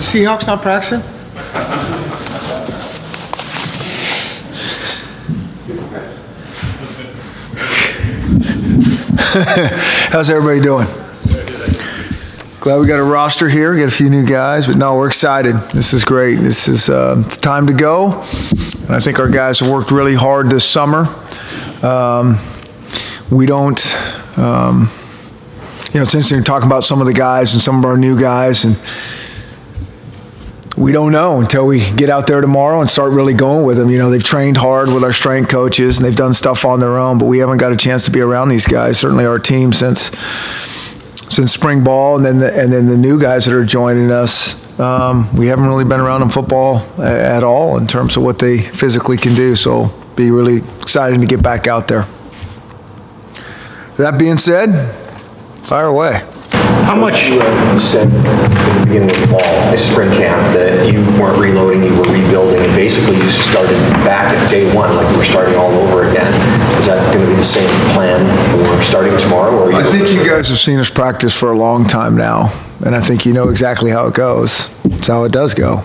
Seahawks not practicing? How's everybody doing? Glad we got a roster here, got a few new guys, but no, we're excited. This is great. This is it's time to go. And I think our guys have worked really hard this summer. We don't, it's interesting talking about some of the guys and some of our new guys, and we don't know until we get out there tomorrow and start really going with them. You know, they've trained hard with our strength coaches and they've done stuff on their own, but we haven't got a chance to be around these guys. Certainly our team since spring ball, and then the new guys that are joining us. We haven't really been around in football at all in terms of what they physically can do. So be really exciting to get back out there. That being said, fire away. How much? You said in the beginning of fall, spring camp, that you weren't reloading, you were rebuilding, and basically you started back at day one, like you were starting all over again. Is that going to be the same plan for starting tomorrow? Or I think you guys have seen us practice for a long time now, and I think you know exactly how it goes. It's how it does go.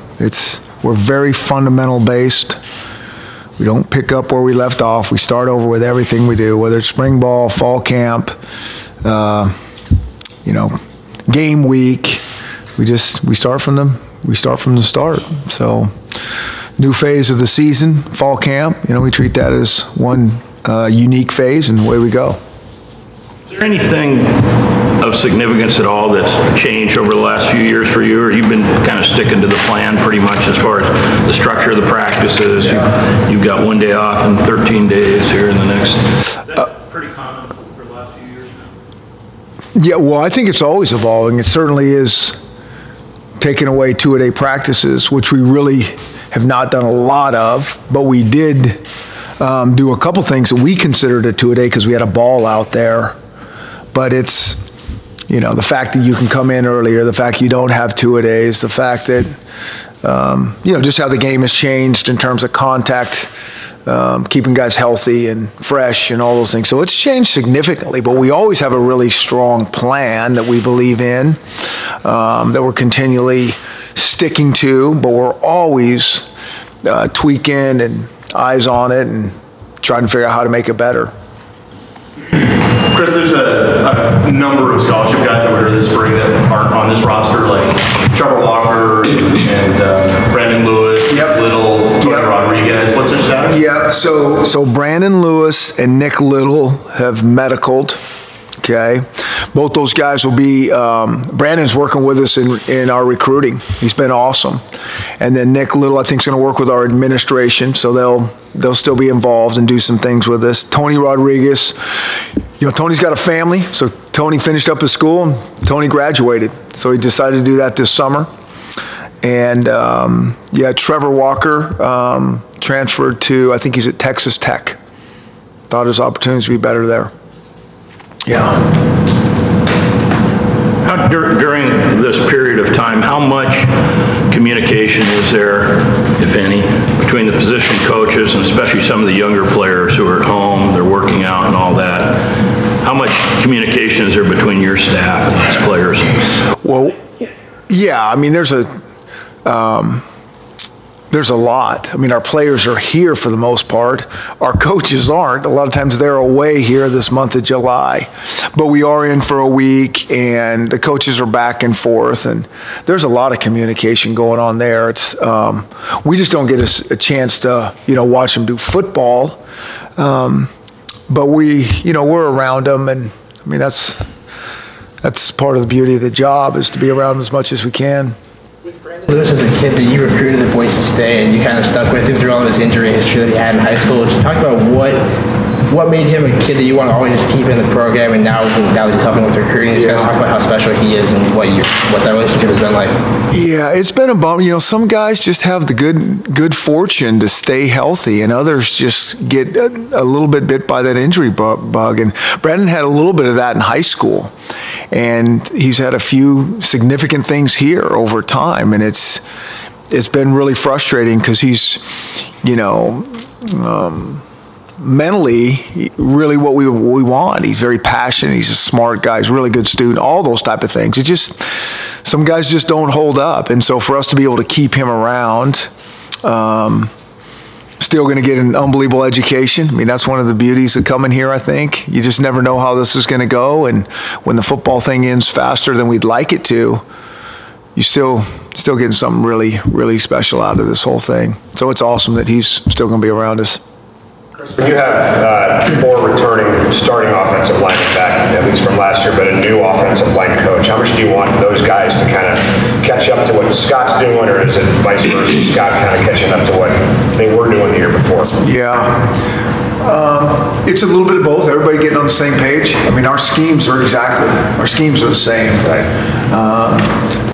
We're very fundamental based. We don't pick up where we left off. We start over with everything we do, whether it's spring ball, fall camp, game week. We start from the start. So, new phase of the season, fall camp. We treat that as one unique phase, and away we go. Is there anything of significance at all that's changed over the last few years for you, or you've been kind of sticking to the plan pretty much as far as the structure of the practices? Yeah. You've got one day off in 13 days here in the next. That's pretty common for the last few years now. Yeah, well, I think it's always evolving. It certainly is taking away two-a-day practices, which we really have not done a lot of, but we did do a couple things that we considered a two-a-day because we had a ball out there. But it's, the fact that you can come in earlier, the fact you don't have two-a-days, the fact that, just how the game has changed in terms of contact, keeping guys healthy and fresh and all those things. So it's changed significantly, but we always have a really strong plan that we believe in, that we're continually sticking to, but we're always tweaking and eyes on it and trying to figure out how to make it better. Chris, there's a number of scholarship guys over here this spring that aren't on this roster, like Trevor Walker and Brandon Lewis, Little, Tony Rodriguez. What's their status? Yeah, so Brandon Lewis and Nick Little have medicaled. Okay, both those guys will be. Brandon's working with us in our recruiting. He's been awesome, and then Nick Little, I think, is going to work with our administration, so they'll still be involved and do some things with us. Tony Rodriguez, Tony's got a family, so Tony finished up his school and Tony graduated, so he decided to do that this summer. And Trevor Walker transferred to, I think he's at Texas Tech. Thought his opportunities would be better there. Yeah. During this period of time, how much communication is there, if any, between the position coaches and especially some of the younger players who are at home, they're working out and all that? How much communication is there between your staff and these players? Well, yeah, I mean, there's a lot. I mean, our players are here for the most part. Our coaches aren't. A lot of times they're away here this month of July. But we are in for a week, and the coaches are back and forth, and there's a lot of communication going on there. It's we just don't get a chance to, watch them do football. But we're around them, and I mean, that's part of the beauty of the job, is to be around them as much as we can. Lewis is a kid that you recruited at Boise State, and you kind of stuck with him through all of his injury history that he had in high school. Just talk about what made him a kid that you want to always just keep in the program, and now that he's helping with recruiting, just talk about how special he is and what that relationship has been like. Yeah, it's been a bummer. Some guys just have the good fortune to stay healthy, and others just get a little bit bit by that injury bug. And Brandon had a little bit of that in high school, and he's had a few significant things here over time, and it's been really frustrating because he's, mentally really what we want. He's very passionate. He's a smart guy. He's a really good student. All those type of things. It just some guys just don't hold up. And so for us to be able to keep him around, still going to get an unbelievable education. I mean, that's one of the beauties of coming here, I think. You just never know how this is going to go. And when the football thing ends faster than we'd like it to, you still getting something really, really special out of this whole thing. So it's awesome that he's still going to be around us. When you have 4 returning starting offensive linemen back, at least from last year, but a new offensive line coach, how much do you want those guys to kind of catch up to what Scott's doing, or is it vice versa, Scott kind of catching up to what they were doing the year before? Yeah. It's a little bit of both. Everybody getting on the same page. I mean, our schemes are the same. Right.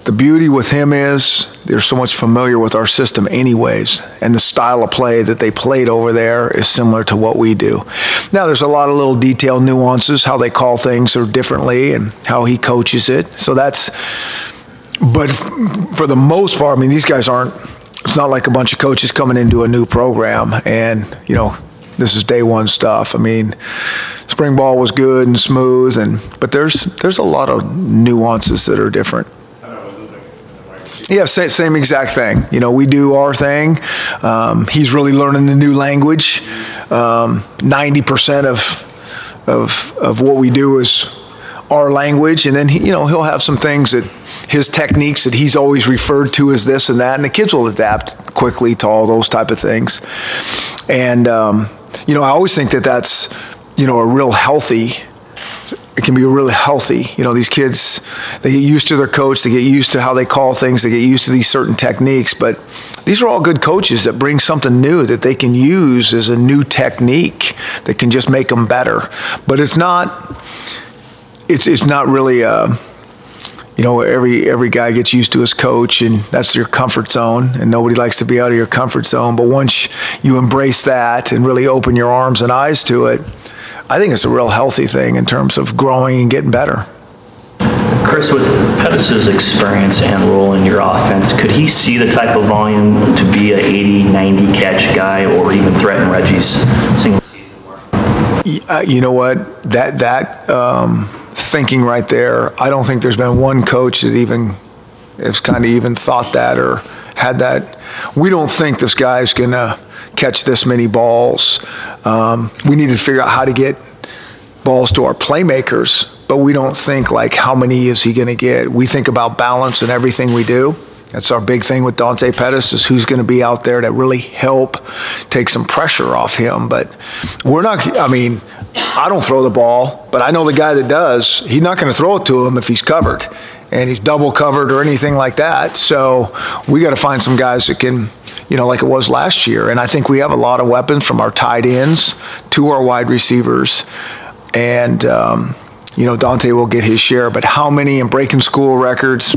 The beauty with him is they're so much familiar with our system anyways, and the style of play that they played over there is similar to what we do. Now, there's a lot of little detail nuances, how they call things or differently, and how he coaches it. So but for the most part, I mean, these guys it's not like a bunch of coaches coming into a new program and, this is day one stuff. I mean, spring ball was good and smooth, but there's a lot of nuances that are different. Yeah, same exact thing. We do our thing. He's really learning the new language. 90% of what we do is our language, and then he'll have some things that his techniques that he's always referred to as this and that, and the kids will adapt quickly to all those type of things. And I always think that's a real healthy. It can be really healthy. These kids, they get used to their coach, they get used to how they call things, they get used to these certain techniques, but these are all good coaches that bring something new that they can use as a new technique that can just make them better. But it's not really, every guy gets used to his coach, and that's your comfort zone, and nobody likes to be out of your comfort zone. But once you embrace that and really open your arms and eyes to it, I think it's a real healthy thing in terms of growing and getting better. Chris, with Petersen's experience and role in your offense, could he see the type of volume to be a 80, 90 catch guy, or even threaten Reggie's single season work? You know what? That thinking right there, I don't think there's been one coach that has kind of even thought that or had that. We don't think this guy's going to catch this many balls. We need to figure out how to get balls to our playmakers, but we don't think like how many is he going to get. We think about balance in everything we do. That's our big thing with Dante Pettis, is who's going to be out there to really help take some pressure off him. But we're not, I don't throw the ball, but I know the guy that does, he's not going to throw it to him if he's covered and he's double covered or anything like that. So we got to find some guys that can, like it was last year. And I think we have a lot of weapons from our tight ends to our wide receivers. And, Dante will get his share. But how many in breaking school records,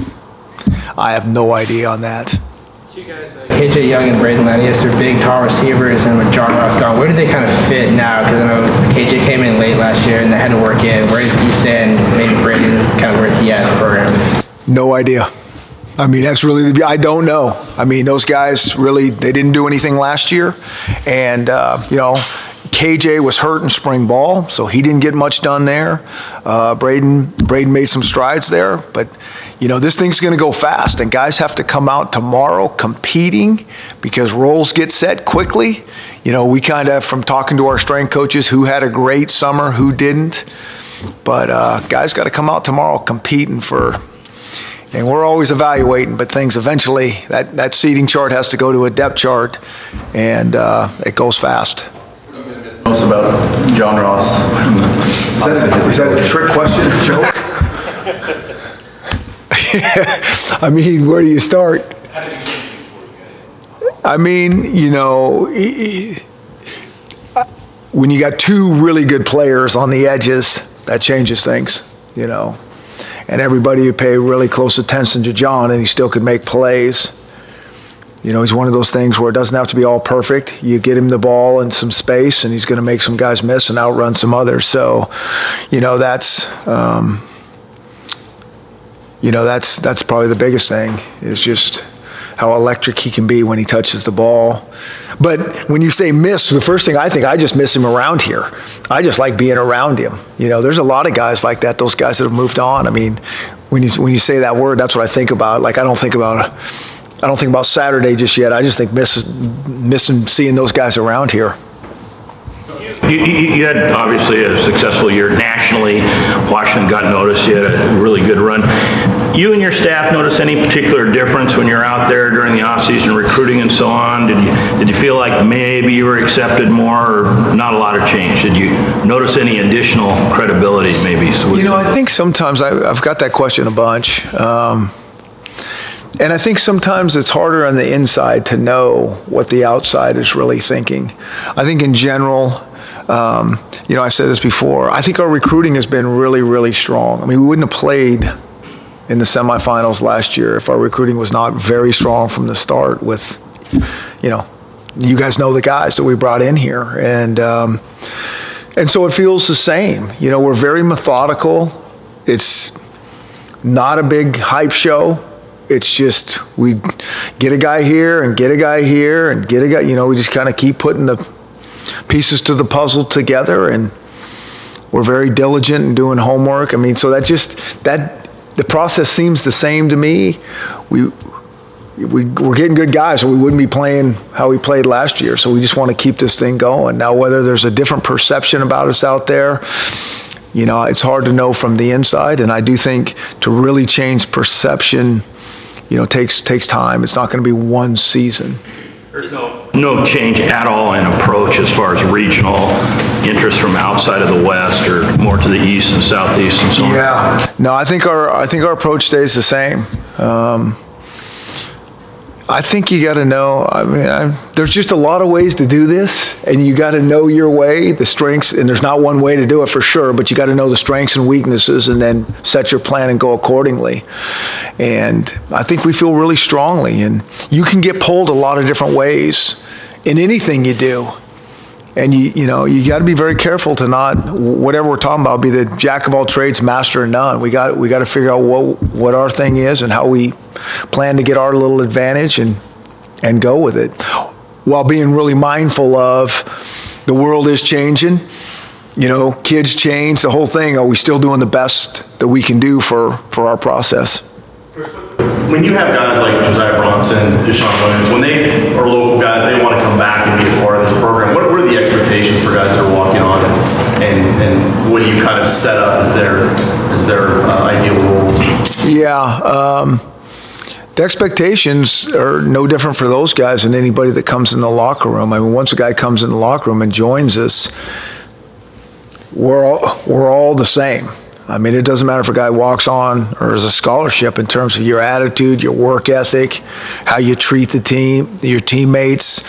I have no idea on that. KJ Young and Braden Lanius are big, tall receivers, and with John Ross gone, where do they kind of fit now? Because I know KJ came in late last year and they had to work in. Where does he stand? Maybe Braden, kind of where is he at in the program? No idea. That's really I don't know. Those guys really, they didn't do anything last year. And, KJ was hurt in spring ball, so he didn't get much done there. Braden made some strides there, but this thing's going to go fast, and guys have to come out tomorrow competing because roles get set quickly. We kind of, from talking to our strength coaches, who had a great summer, who didn't, but guys got to come out tomorrow competing and we're always evaluating, but things eventually, that seating chart has to go to a depth chart, and it goes fast. Most about John Ross. Is that a trick question, a joke? Where do you start? When you got two really good players on the edges, that changes things, And everybody would pay really close attention to John, and he still could make plays. He's one of those things where it doesn't have to be all perfect. You get him the ball and some space, and he's going to make some guys miss and outrun some others. So, that's probably the biggest thing, is just how electric he can be when he touches the ball. But when you say miss, the first thing I think, I just miss him around here. I just like being around him. There's a lot of guys like that, those guys that have moved on. when you say that word, that's what I think about. Like, I don't think about Saturday just yet. I just think missing seeing those guys around here. You had obviously a successful year nationally. Washington got noticed. You had a really good run. You and your staff notice any particular difference when you're out there during the off-season recruiting and so on? Did you feel like maybe you were accepted more, or not a lot of change? Did you notice any additional credibility maybe? You know, I think sometimes I've got that question a bunch. And I think sometimes it's harder on the inside to know what the outside is really thinking. I think in general, you know, I said this before, I think our recruiting has been really, really strong. I mean, we wouldn't have played in the semifinals last year if our recruiting was not very strong from the start with, you know, you guys know the guys that we brought in here. And so it feels the same. You know, we're very methodical. It's not a big hype show. It's just we get a guy here and get a guy here and get a guy, you know, we just kind of keep putting the pieces to the puzzle together, and we're very diligent in doing homework. I mean, so the process seems the same to me. We're getting good guys, or we wouldn't be playing how we played last year. So we just want to keep this thing going. Now, whether there's a different perception about us out there, you know, it's hard to know from the inside. And I do think to really change perception, you know, takes time. It's not going to be one season. There's no change at all in approach as far as regional interest from outside of the West or more to the east and southeast and so on. Yeah, no, I think our approach stays the same. I think you got to know. I mean, there's just a lot of ways to do this, and you got to know your way, the strengths. And there's not one way to do it for sure, but you got to know the strengths and weaknesses, and then set your plan and go accordingly. And I think we feel really strongly. And you can get pulled a lot of different ways in anything you do. And you know, you got to be very careful to not, whatever we're talking about, be the jack of all trades, master of none. We got to figure out what our thing is and how we plan to get our little advantage and go with it, while being really mindful of the world is changing. You know, kids change, the whole thing. Are we still doing the best that we can do for our process? When you have guys like Josiah Bronson, Deshaun Williams, when they are local guys, they want to come back and be a part of this program, what are the expectations for guys that are walking on, and what do you kind of set up as their ideal roles? Yeah, the expectations are no different for those guys than anybody that comes in the locker room. I mean, once a guy comes in the locker room and joins us, we're all the same. I mean, it doesn't matter if a guy walks on or is a scholarship in terms of your attitude, your work ethic, how you treat the team, your teammates,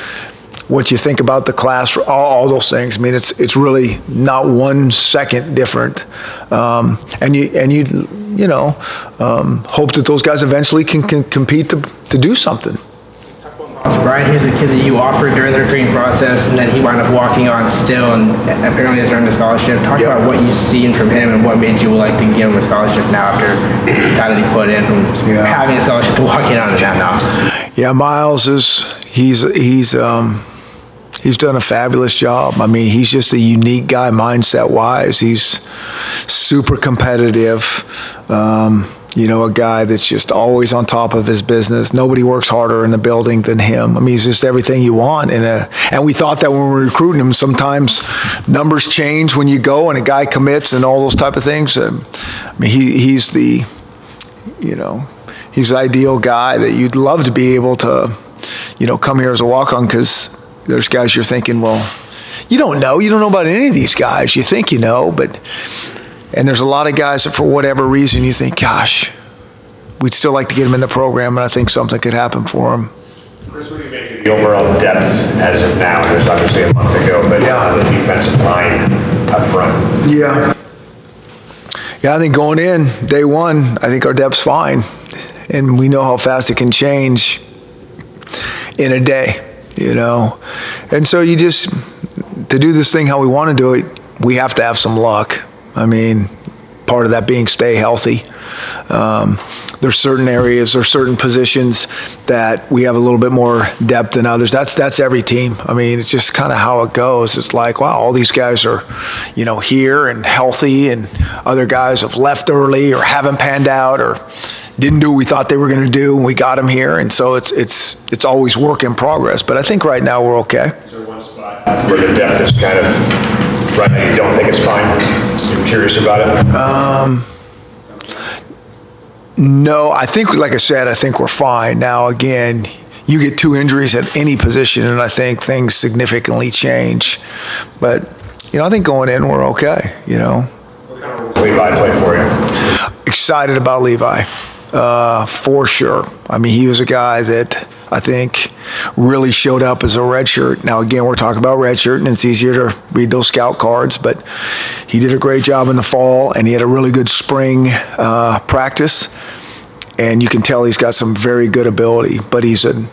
what you think about the class, all those things. I mean, it's really not 1 second different. And you know, hope that those guys eventually can compete to do something. Brian, here's a kid that you offered during the recruiting process, and then he wound up walking on still, and apparently has earned a scholarship. Talk about what you've seen from him and what made you like to give him a scholarship now after the time that he put in from having a scholarship to walking on the job now. Yeah, Miles he's done a fabulous job. I mean, he's just a unique guy mindset-wise. He's super competitive. You know, a guy that's just always on top of his business. Nobody works harder in the building than him. I mean, he's just everything you want. And we thought that when we were recruiting him, sometimes numbers change when you go and a guy commits and all those type of things. I mean, he's the ideal guy that you'd love to be able to, you know, come here as a walk-on, because there's guys you're thinking, well, you don't know about any of these guys. You think you know, and there's a lot of guys that for whatever reason you think, gosh, we'd still like to get them in the program, and I think something could happen for them. Chris, what do you make of the overall depth as of now? There's obviously a month ago, but the defensive line up front. Yeah, I think going in, day one, I think our depth's fine. And we know how fast it can change in a day, you know. And so to do this thing how we want to do it, we have to have some luck. I mean, part of that being stay healthy. there's certain areas or certain positions that we have a little bit more depth than others. That's every team. I mean, it's just kind of how it goes. It's like, wow, all these guys are, here and healthy, and other guys have left early or haven't panned out or didn't do what we thought they were going to do, and we got them here. And so it's always work in progress. But I think right now we're okay. Is there one spot where the depth is kind of right now you don't think it's fine? You're curious about it? No, I think, like I said, I think we're fine. Now, again, you get 2 injuries at any position, and I think things significantly change. But, I think going in, we're okay, What kind of roles Levi play for you? Excited about Levi, for sure. I mean, he was a guy that I think really showed up as a redshirt. Now, again, we're talking about redshirt, and it's easier to read those scout cards, but he did a great job in the fall, and he had a really good spring practice, and you can tell he's got some very good ability. But he's an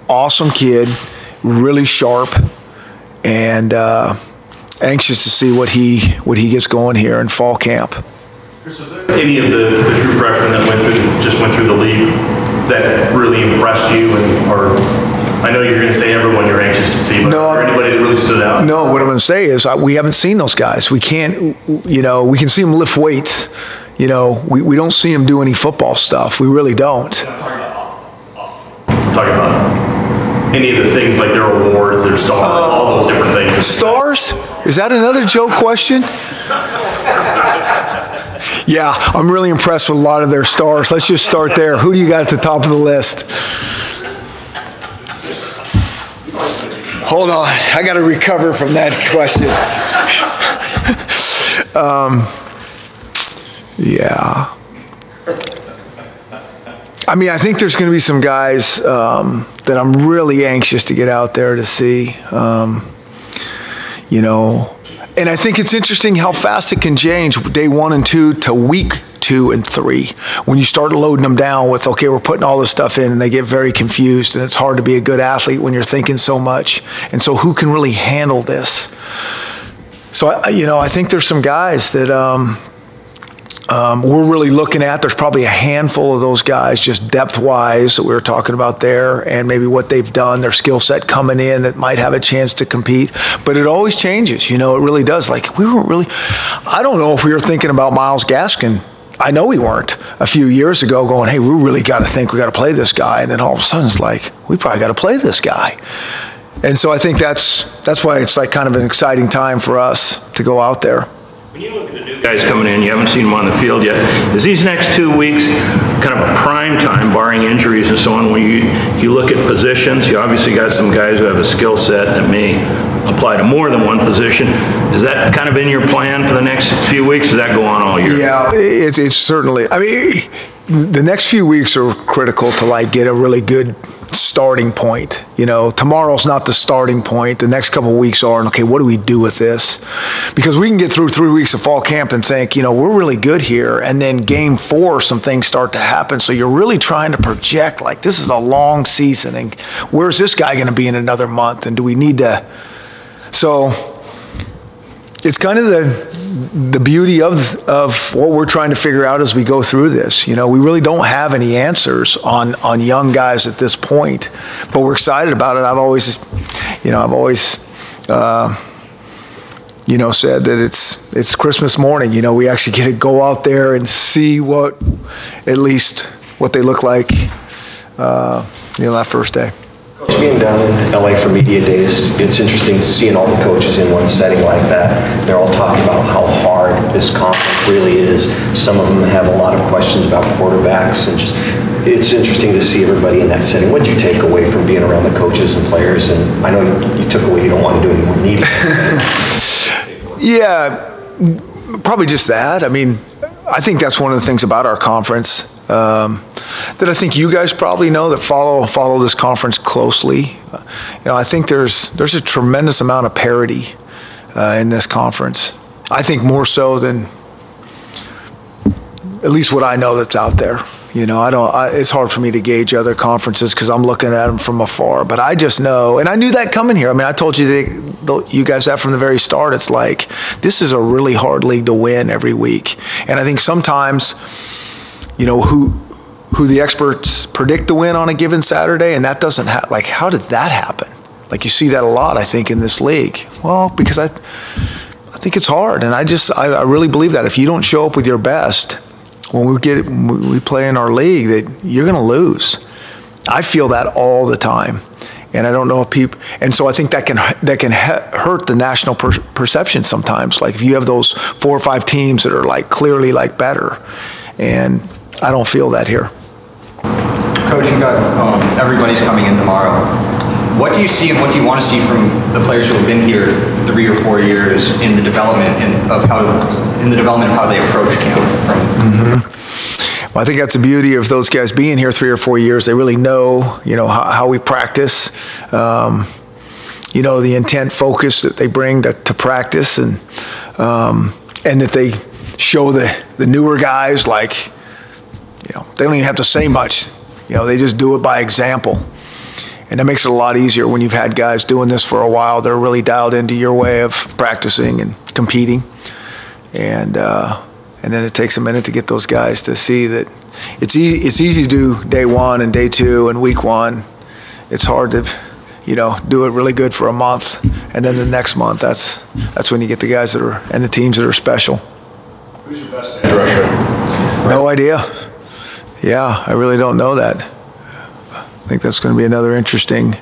awesome kid, really sharp, and anxious to see what he gets going here in fall camp. Any of the true freshmen that just went through the league that really impressed you, or I know you're going to say everyone you're anxious to see, but No. is there anybody that really stood out? No, what I'm going to say is we haven't seen those guys. We can't, we can see them lift weights. We don't see them do any football stuff. We really don't. Talking about any of the things like their awards, their stars, all those different things. Stars? Is that another Joe question? Yeah, I'm really impressed with a lot of their stars. Let's just start there. Who do you got at the top of the list? Hold on, I got to recover from that question. Yeah. I mean, I think there's going to be some guys that I'm really anxious to get out there to see. And I think it's interesting how fast it can change day 1 and 2 to week 2 and 3. When you start loading them down with, okay, we're putting all this stuff in, and they get very confused, and it's hard to be a good athlete when you're thinking so much. And so who can really handle this? So, I think there's some guys that we're really looking at. There's probably a handful of those guys, just depth-wise, that we were talking about there, and maybe what they've done, their skill set coming in that might have a chance to compete. But it always changes, it really does. Like, I don't know if we were thinking about Myles Gaskin. I know we weren't a few years ago going, hey, we really got to think we got to play this guy. And then all of a sudden it's like, we probably got to play this guy. And so I think that's why it's like kind of an exciting time for us to go out there. When you look at the new guys coming in, you haven't seen them on the field yet. Is these next 2 weeks kind of a prime time, barring injuries and so on, when you look at positions? You obviously got some guys who have a skill set that may apply to more than one position. Is that kind of in your plan for the next few weeks? Does that go on all year? Yeah, it's certainly. I mean, the next few weeks are critical to get a really good starting point. Tomorrow's not the starting point. The next couple of weeks are, and okay, what do we do with this? Because we can get through 3 weeks of fall camp and think, we're really good here. And then game 4, some things start to happen. So you're really trying to project, this is a long season. And where's this guy going to be in another month? And do we need to? So it's kind of the beauty of what we're trying to figure out as we go through this. We really don't have any answers on young guys at this point, but we're excited about it. I've always said that it's Christmas morning. We actually get to go out there and see what they look like, that first day. Coach, being down in LA for media days, it's interesting to seeing all the coaches in one setting like that. They're all talking about how hard this conference really is. Some of them have a lot of questions about quarterbacks, and it's interesting to see everybody in that setting. What did you take away from being around the coaches and players? And I know you took away you don't want to do any more media. Yeah, probably just that. I mean, I think that's one of the things about our conference that I think you guys probably know that follow this conference closely. I think there's a tremendous amount of parity in this conference. I think more so than at least what I know that's out there. It's hard for me to gauge other conferences because I'm looking at them from afar. But I just know, and I knew that coming here. I mean, I told you you guys that from the very start. It's like this is a really hard league to win every week, and I think sometimes, who the experts predict to win on a given Saturday, and that doesn't happen. Like, how did that happen? Like, you see that a lot, I think, in this league. Well, because I think it's hard, and I really believe that if you don't show up with your best when we play in our league, that you're going to lose. I feel that all the time, and I don't know if people. And so I think that can hurt the national perception sometimes. Like if you have those 4 or 5 teams that are like clearly like better, and I don't feel that here. Coach, you got everybody's coming in tomorrow. What do you see and what do you want to see from the players who have been here 3 or 4 years in the development of how they approach camp? Well, I think that's the beauty of those guys being here 3 or 4 years. They really know, how we practice. The intent, focus that they bring to practice, and that they show the newer guys like, they don't even have to say much. They just do it by example. And that makes it a lot easier when you've had guys doing this for a while. They're really dialed into your way of practicing and competing. And then it takes a minute to get those guys to see that it's easy to do day 1 and day 2 and week 1. It's hard to, do it really good for a month. And then the next month, that's when you get the guys and the teams that are special. Who's your best edge rusher? No idea. Yeah, I really don't know that. I think that's going to be another interesting,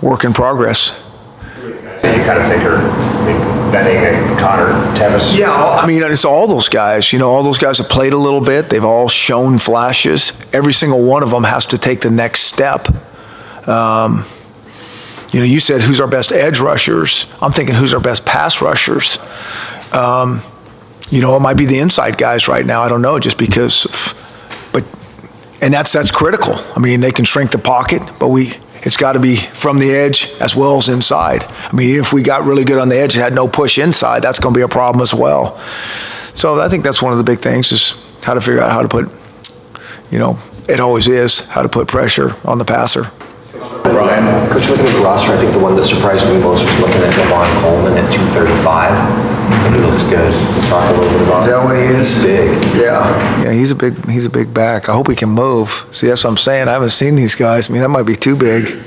work in progress. You kind of think Benning and Connor, Tevis? Yeah, it's all those guys. All those guys have played a little bit. They've all shown flashes. Every single one of them has to take the next step. You said who's our best edge rushers. I'm thinking who's our best pass rushers. It might be the inside guys right now. I don't know, just because and that's critical. They can shrink the pocket, but it's got to be from the edge as well as inside. If we got really good on the edge and had no push inside, that's going to be a problem as well. So I think that's one of the big things, is how to figure out how to put, it always is, how to put pressure on the passer. Ryan, Coach, looking at the roster, I think the one that surprised me most was looking at Levon Coleman at 235. He looks good. We'll talk a little bit about. Is that what he is? He's big. Yeah, he's a big back. I hope he can move. See, that's what I'm saying. I haven't seen these guys. That might be too big.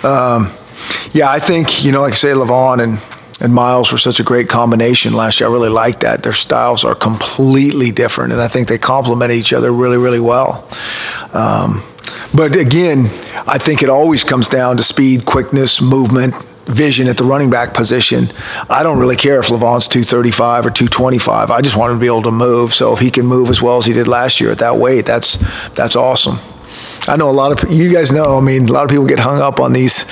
I think, like I say, Levon and Miles were such a great combination last year. I really like that. Their styles are completely different, and I think they complement each other really, really well. But again, I think it always comes down to speed, quickness, movement, vision at the running back position. I don't really care if Levon's 235 or 225. I just want him to be able to move. So if he can move as well as he did last year at that weight, that's awesome. I know a lot of you guys know. A lot of people get hung up on these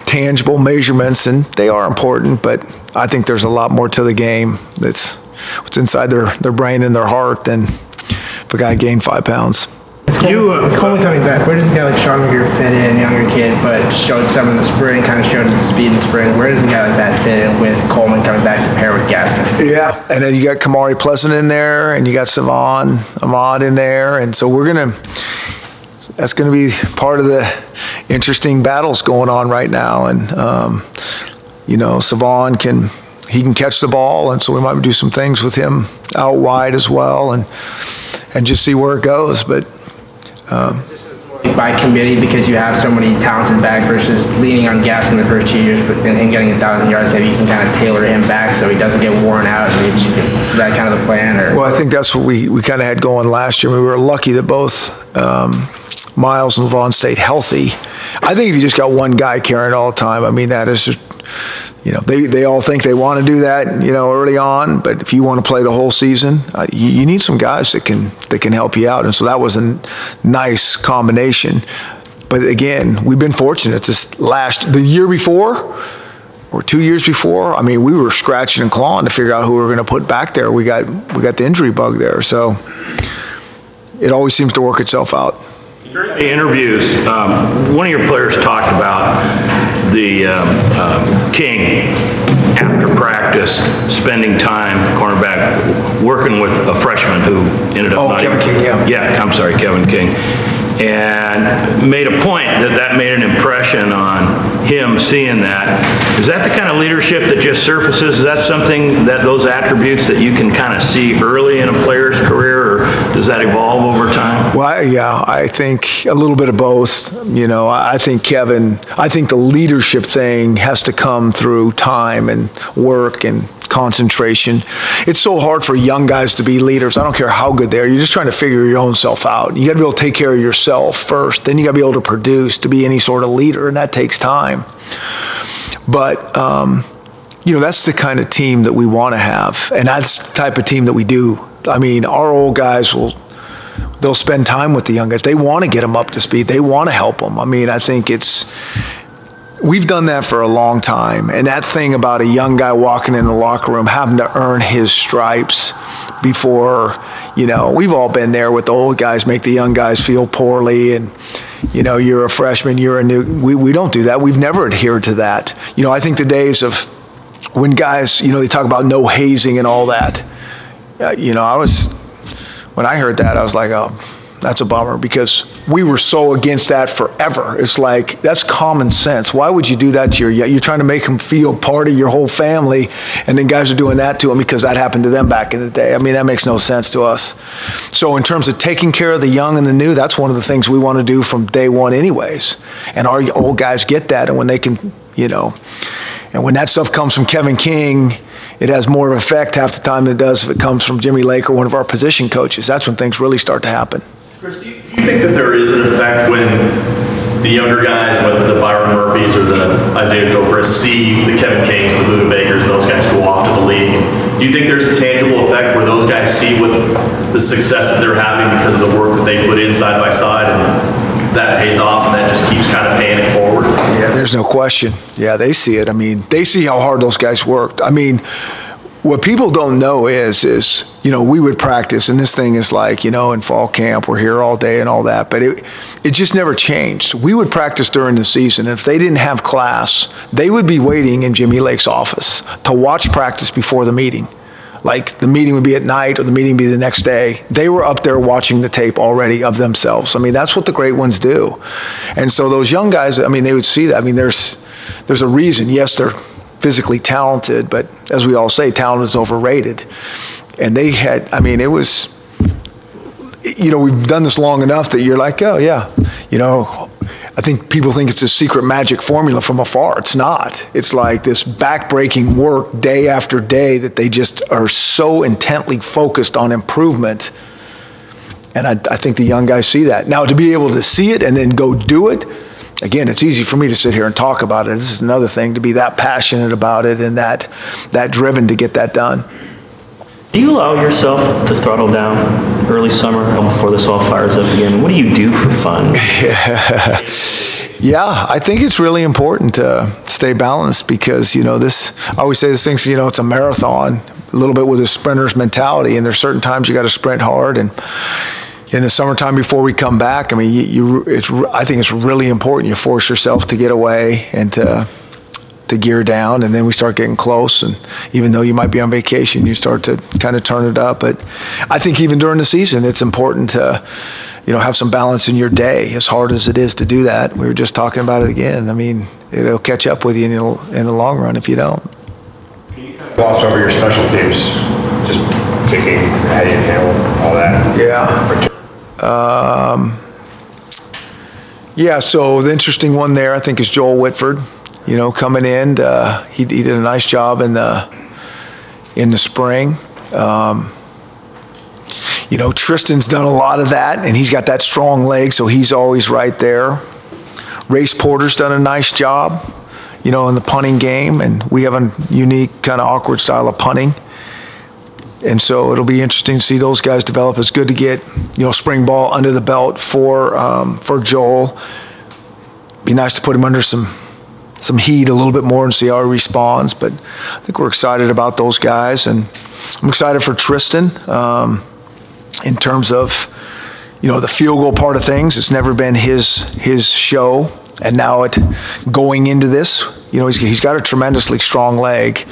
tangible measurements, and they are important. But I think there's a lot more to the game. That's what's inside their brain and their heart than if a guy gained 5 pounds. It's Coleman coming back. Where does a guy like Sean McGrew fit in, younger kid, but showed some in the spring, kind of showed his speed in the spring? Where does a guy like that fit in with Coleman coming back to pair with Gaskin? Yeah, and then you got Kamari Pleasant in there, and you got Savon Ahmad in there, and so that's going to be part of the interesting battles going on right now. And Savon can catch the ball, and so we might do some things with him out wide as well, and just see where it goes. But by committee, because you have so many talented back versus leaning on Gaskin the first 2 years, but and him getting 1,000 yards, maybe you can kind of tailor him back so he doesn't get worn out. Is that kind of the plan? Or? Well, I think that's what we kind of had going last year. We were lucky that both Miles and Levon stayed healthy. I think if you just got one guy carrying all the time, that is just, they all think they want to do that, early on. But if you want to play the whole season, you need some guys that can help you out. And so that was a nice combination. But again, we've been fortunate the year before or 2 years before. We were scratching and clawing to figure out who we were going to put back there. We got the injury bug there, so it always seems to work itself out. During the interviews, one of your players talked about the King, after practice, spending time, cornerback, working with a freshman who ended up Kevin King, yeah. Yeah, I'm sorry, Kevin King. And made a point that made an impression on him seeing that. Is that the kind of leadership that just surfaces? Is that something, those attributes that you can kind of see early in a player's career? Or does that evolve over time? Well, yeah, I think a little bit of both. You know, I think the leadership thing has to come through time and work and concentration. It's so hard for young guys to be leaders. I don't care how good they are. You're just trying to figure your own self out. You got to be able to take care of yourself first. Then you got to be able to produce to be any sort of leader, and that takes time. But, you know, that's the kind of team that we want to have, and that's the type of team that we do. I mean, our old guys they'll spend time with the young guys. They want to get them up to speed. They want to help them. I mean, I think we've done that for a long time. And that thing about a young guy walking in the locker room having to earn his stripes before, you know, we've all been there with the old guys, make the young guys feel poorly. And, you know, you're a freshman, you're a new, we don't do that. We've never adhered to that. You know, I think the days of when guys, you know, they talk about no hazing and all that, you know, when I heard that, I was like, oh, that's a bummer, because we were so against that forever. It's like, that's common sense. Why would you do that to you're trying to make them feel part of your whole family, and then guys are doing that to them because that happened to them back in the day. I mean, that makes no sense to us. So in terms of taking care of the young and the new, that's one of the things we want to do from day one anyways. And our old guys get that, and when they can, you know, and when that stuff comes from Kevin King, it has more of an effect half the time than it does if it comes from Jimmy Lake or one of our position coaches. That's when things really start to happen. Chris, do you think that there is an effect when the younger guys, whether the Byron Murphys or the Isaiah Gilchrist, see the Kevin Kings, the Buda Bakers, and those guys go off to the league? Do you think there's a tangible effect where those guys see what the success that they're having because of the work that they put in side by side, and that pays off, and that just keeps kind of paying it forward? Yeah, there's no question. Yeah, they see it. I mean, they see how hard those guys worked. I mean, what people don't know is, you know, we would practice, and this thing is like, you know, in fall camp, we're here all day and all that, but it just never changed. We would practice during the season, and if they didn't have class, they would be waiting in Jimmy Lake's office to watch practice before the meeting. Like, the meeting would be at night or the meeting would be the next day. They were up there watching the tape already of themselves. I mean, that's what the great ones do. And so those young guys, I mean, they would see that. I mean, there's a reason. Yes, they're physically talented, but as we all say, talent is overrated. And they had, I mean, it was, you know, we've done this long enough that you're like, oh, yeah, you know, I think people think it's a secret magic formula from afar. It's not. It's like this back-breaking work day after day that they just are so intently focused on improvement. And I think the young guys see that. Now, to be able to see it and then go do it, again, it's easy for me to sit here and talk about it. This is another thing, to be that passionate about it and that driven to get that done. Do you allow yourself to throttle down early summer before this all fires up again? What do you do for fun? Yeah, I think it's really important to stay balanced because, you know, I always say this thing, you know, it's a marathon, a little bit with a sprinter's mentality, and there's certain times you got to sprint hard. And in the summertime before we come back, I mean, I think it's really important you force yourself to get away and to gear down, and then we start getting close, and even though you might be on vacation, you start to kind of turn it up. But I think even during the season, it's important to, you know, have some balance in your day, as hard as it is to do that. We were just talking about it again. I mean, it'll catch up with you in the long run if you don't. Can you kind of gloss over your special teams, just kicking, how you handle all that? Yeah. Yeah, so the interesting one there, I think, is Joel Whitford. You know, coming in, he did a nice job in the spring. You know, Tristan's done a lot of that, and he's got that strong leg, so he's always right there. Race Porter's done a nice job, you know, in the punting game, and we have a unique kind of awkward style of punting. And so it'll be interesting to see those guys develop. It's good to get, you know, spring ball under the belt for Joel. Be nice to put him under some heat a little bit more and see how he responds. But I think we're excited about those guys, and I'm excited for Tristan in terms of, you know, the field goal part of things. It's never been his show, and now going into this, you know, he's got a tremendously strong leg,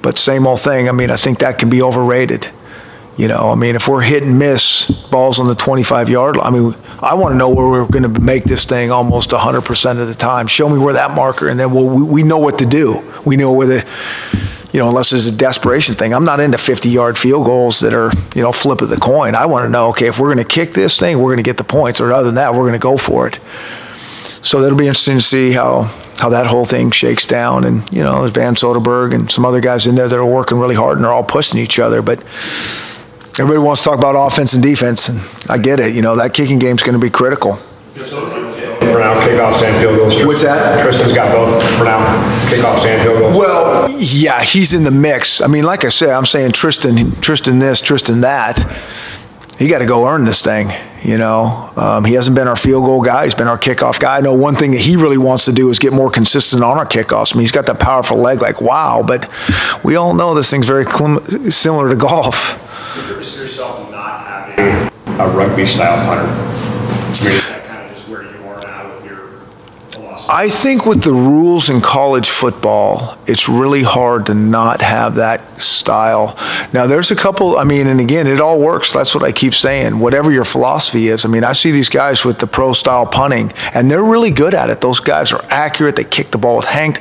but same old thing. I mean, I think that can be overrated. You know, I mean, if we're hit and miss balls on the 25-yard line, I mean, I want to know where we're going to make this thing almost 100% of the time. Show me where that marker, and then we know what to do. We know where unless it's a desperation thing. I'm not into 50-yard field goals that are, flip of the coin. I want to know, okay, if we're going to kick this thing, we're going to get the points, or other than that, we're going to go for it. So that'll be interesting to see how that whole thing shakes down. And, there's Van Soderberg and some other guys in there that are working really hard, and they're all pushing each other. But everybody wants to talk about offense and defense, and I get it. That kicking game's going to be critical. For now, kickoffs and field goals. What's that? Tristan's got both for now, kickoffs and field goals. Well, yeah, he's in the mix. I mean, like I said, I'm saying Tristan this, Tristan that. He got to go earn this thing, He hasn't been our field goal guy. He's been our kickoff guy. I know one thing that he really wants to do is get more consistent on our kickoffs. I mean, he's got that powerful leg, like, wow. But we all know this thing's very similar to golf. You see yourself not having a rugby-style punter? I mean, is that kind of just where you are now with your philosophy? I think with the rules in college football, it's really hard to not have that style. Now, there's a couple, and again, it all works. That's what I keep saying. Whatever your philosophy is. I see these guys with the pro-style punting, and they're really good at it. Those guys are accurate. They kick the ball with hank.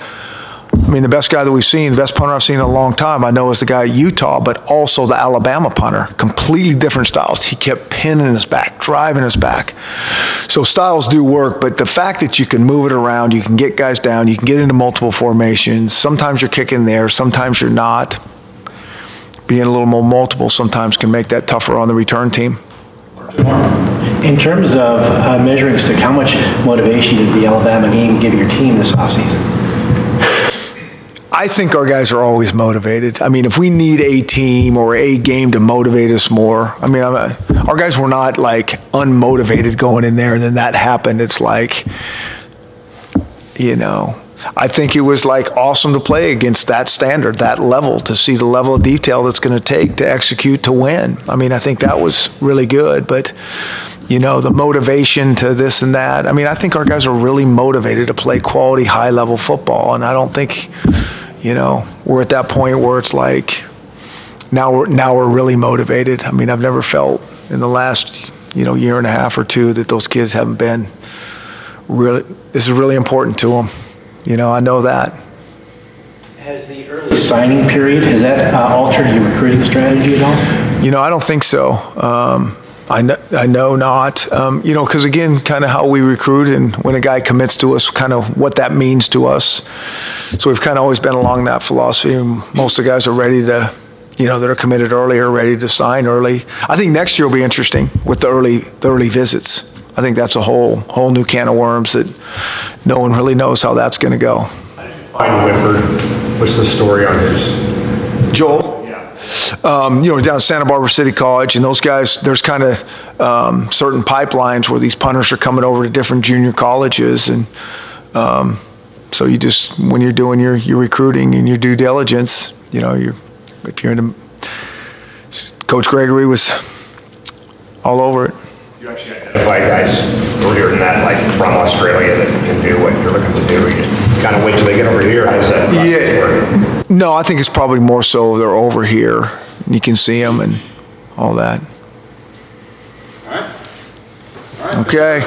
The best guy that we've seen, the best punter I've seen in a long time, I know is the guy at Utah, but also the Alabama punter. Completely different styles. He kept pinning his back, driving his back. So styles do work, but the fact that you can move it around, you can get guys down, you can get into multiple formations. Sometimes you're kicking there, sometimes you're not. Being a little more multiple sometimes can make that tougher on the return team. In terms of measuring stick, how much motivation did the Alabama game give your team this offseason? I think our guys are always motivated. If we need a team or a game to motivate us more, our guys were not like unmotivated going in there and then that happened. It's like, I think it was like awesome to play against that standard, that level, to see the level of detail that's going to take to execute to win. I think that was really good, but the motivation to this and that. I think our guys are really motivated to play quality, high-level football, and I don't think, we're at that point where it's like now we're really motivated. I've never felt in the last, year and a half or two that those kids haven't been really. This is really important to them. I know that. Has the early signing period, has that altered your recruiting strategy at all? I don't think so. I know not, because again, kind of how we recruit and when a guy commits to us, kind of what that means to us. So we've kind of always been along that philosophy. Most of the guys are ready to, that are committed early are ready to sign early. I think next year will be interesting with the early visits. I think that's a whole new can of worms that no one really knows how that's going to go. How did you find Whitford? What's the story on his? Joel? Down at Santa Barbara City College, and those guys, there's kind of certain pipelines where these punters are coming over to different junior colleges, and so you just, when you're doing your recruiting and your due diligence, if you're in Coach Gregory was all over it. You actually identify guys earlier than that, like from Australia, that can do what you're looking to do. You just kind of wait till they get over here. How does that work? No, I think it's probably more so they're over here and you can see them and all that. All right. Okay.